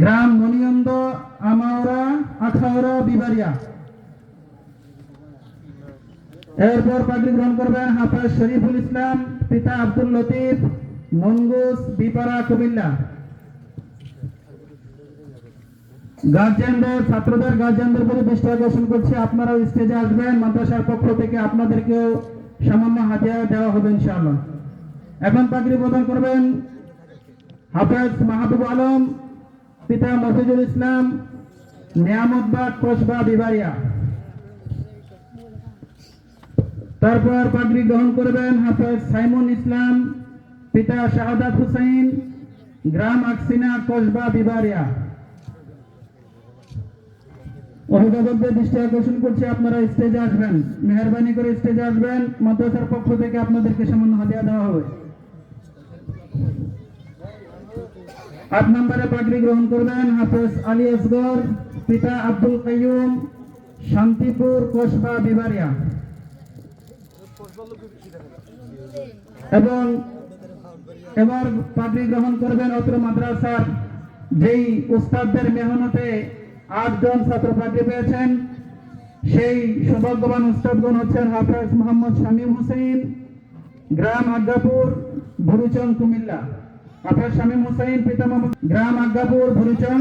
গ্রাম মনিয়ন্দ আমাওরা আখাউড়া বিবারিয়া। এরপর পাগড়ি গ্রহণ করবেন হাফেজ শরীফুল ইসলাম, পিতা আব্দুল লতিফ, মনগুস বিপাড়া কুমিল্লা। গার্জিয়ানদের, ছাত্রদের গার্জিয়ানদের প্রতি দৃষ্টি আকর্ষণ করছি, আপনারাও স্টেজে আসবেন। মাদ্রাসার পক্ষ থেকে আপনাদেরকেও সামান্য হাদিয়া দেওয়া হবে ইনশাআল্লাহ। এখন পাগড়ি প্রদান করবেন হাফেজ মাহবুব আলম, পিতা মফিজুল ইসলাম, নিয়ামতবাগ কসবা বিবারিয়া। তারপর পাগড়ি গ্রহণ করবেন হাফেজ সাইমুন ইসলাম, পিতা শাহাদাত হুসাইন, গ্রাম আকসিনা কসবা বিবারিয়া। অভিভাবকদের দৃষ্টি আকর্ষণ করছি, আপনারা স্টেজে আসবেন, মেহরবানি করে স্টেজে আসবেন। মাদ্রাসার পক্ষ থেকে আপনাদেরকে সামান্য হাদিয়া দেওয়া হবে। 8 নম্বরে পাগড়ি গ্রহণ করবেন হাফেজ আলী আসগর, পিতা আব্দুল কাইয়ুম, শান্তিপুর কসবা বিবারিয়া। এবং এবার পাগড়ি গ্রহণ করবেন অত্র মাদ্রাসার যেই উস্তাদদের মেহনতে 8 জন ছাত্র পাগড়ি পেয়েছেন, সেই সৌভাগ্যবান উস্তাদগণ হচ্ছেন হাফেজ মোহাম্মদ শামীম হোসেন, গ্রাম আজ্ঞাপুর, ভুরুচং, কুমিল্লা। হাফেজ শামীম হোসেন, পিতা মোহাম্মদ, গ্রাম আজ্ঞাপুর, ভুরুচং।